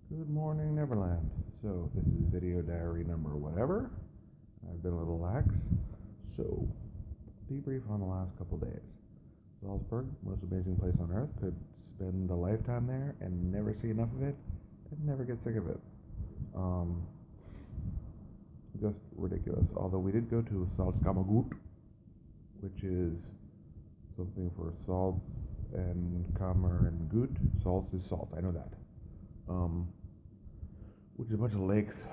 Good morning, Neverland. So, this is video diary number whatever. I've been a little lax. So, debrief on the last couple days. Salzburg, most amazing place on earth. Could spend a lifetime there and never see enough of it and never get sick of it. Um, just ridiculous. Although we did go to Salzkammergut, which is something for salts and Kammer and Gut. Salts is salt, I know that. Um, which is a bunch of lakes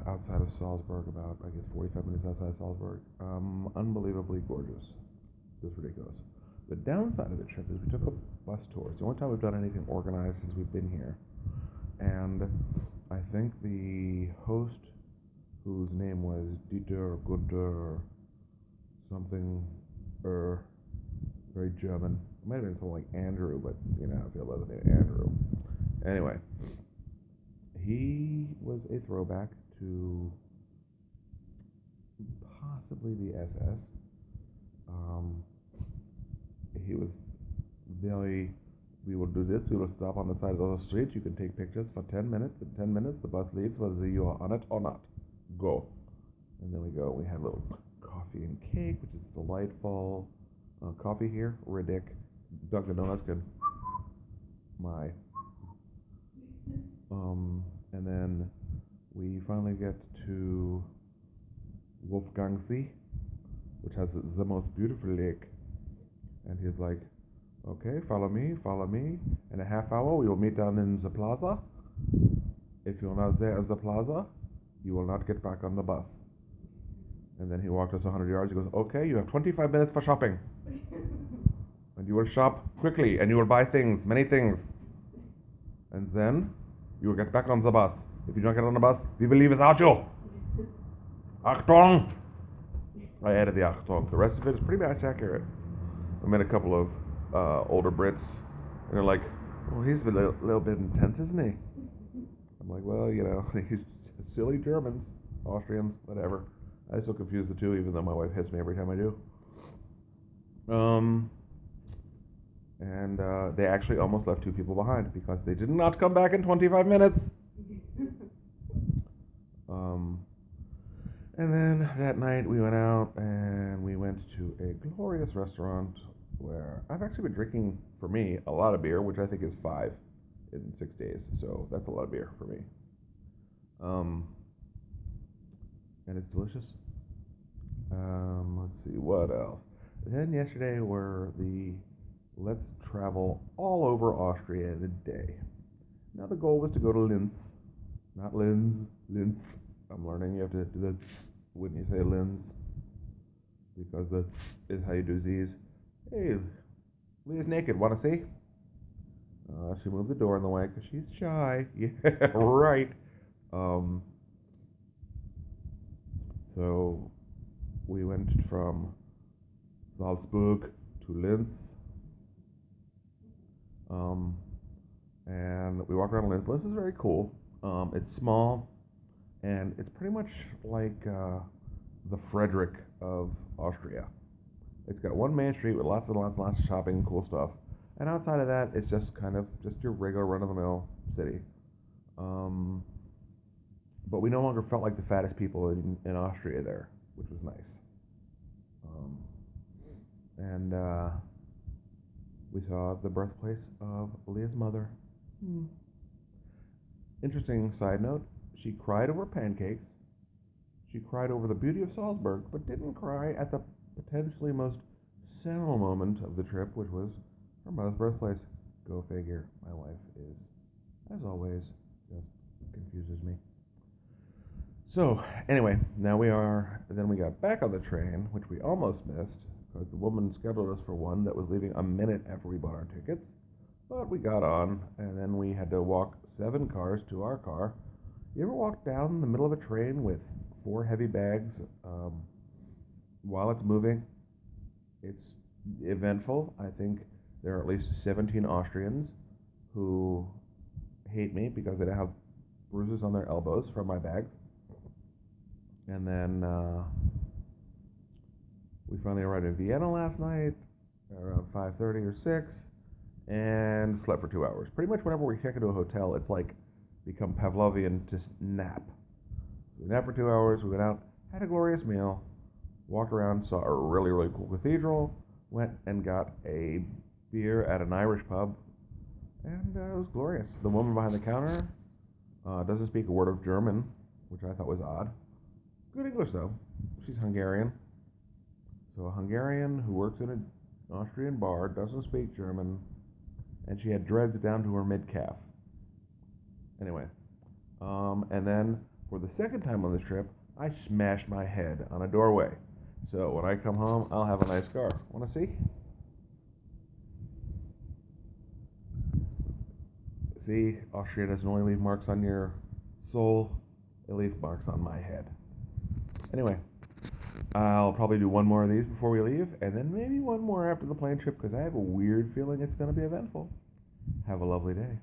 outside of Salzburg, about, I guess, 45 minutes outside of Salzburg. Unbelievably gorgeous. Just ridiculous. The downside of the trip is we took a bus tour. It's the only time we've done anything organized since we've been here. And I think the host, whose name was Dieter Gunther something, very German. It might have been something like Andrew, but you know how I feel about the name Andrew. Anyway, he was a throwback to possibly the SS. Um, he was very, we will do this, we will stop on the side of the street, you can take pictures for 10 minutes. In 10 minutes, the bus leaves whether you are on it or not. Go. And then we go. We had a little coffee and cake, which is delightful. Coffee here, Riddick. Dunkin' Donuts can, my. And then we finally get to Wolfgangsee, which has the most beautiful lake. And he's like, okay, follow me, follow me. In a half hour, we will meet down in the plaza. If you're not there in the plaza, you will not get back on the bus. And then he walked us 100 yards. He goes, okay, you have 25 minutes for shopping. And you will shop quickly, and you will buy things, many things. And then you will get back on the bus. If you don't get on the bus, we will leave without you. Achtung! I added the Achtung. The rest of it is pretty much accurate. I met a couple of older Brits, and they're like, well, he's a little bit intense, isn't he? I'm like, well, you know, he's silly Germans, Austrians, whatever. I still confuse the two, even though my wife hits me every time I do. And they actually almost left two people behind because they did not come back in 25 minutes. And then that night we went out and we went to a glorious restaurant where I've actually been drinking, for me, a lot of beer, which I think is 5 in 6 days. So that's a lot of beer for me. And it's delicious. Let's see, what else? Then yesterday were the let's travel all over Austria in a day. Now the goal was to go to Linz, not Linz, Linz. I'm learning you have to do the when you say Linz, because the is how you do Z's. Hey, Leah's naked, wanna see? She moved the door in the way because she's shy. Yeah, right. Um, so we went from Salzburg to Linz. And we walked around Linz. Linz is very cool. It's small, and it's pretty much like the Frederick of Austria. It's got one main street with lots and lots and lots of shopping and cool stuff. And outside of that, it's just kind of just your regular run-of-the-mill city. But we no longer felt like the fattest people in Austria there, which was nice. And we saw the birthplace of Leah's mother. Interesting side note, she cried over pancakes. She cried over the beauty of Salzburg, but didn't cry at the potentially most seminal moment of the trip, which was her mother's birthplace. Go figure. My wife is, as always, just confuses me. So, anyway, then we got back on the train, which we almost missed, because the woman scheduled us for one that was leaving a minute after we bought our tickets. But we got on, and then we had to walk 7 cars to our car. You ever walk down the middle of a train with 4 heavy bags while it's moving? It's eventful. I think there are at least 17 Austrians who hate me because they have bruises on their elbows from my bags. And then we finally arrived in Vienna last night around 5:30 or 6, and slept for 2 hours. Pretty much whenever we check into a hotel, it's like become Pavlovian to nap. So we napped for 2 hours. We went out, had a glorious meal, walked around, saw a really, really cool cathedral, went and got a beer at an Irish pub, and it was glorious. The woman behind the counter doesn't speak a word of German, which I thought was odd. Good English, though. She's Hungarian. So a Hungarian who works in an Austrian bar, doesn't speak German, and she had dreads down to her mid-calf. Anyway, and then for the second time on this trip, I smashed my head on a doorway. So when I come home, I'll have a nice scar. Want to see? See, Austria doesn't only leave marks on your soul, it leaves marks on my head. Anyway, I'll probably do one more of these before we leave, and then maybe one more after the plane trip, because I have a weird feeling it's going to be eventful. Have a lovely day.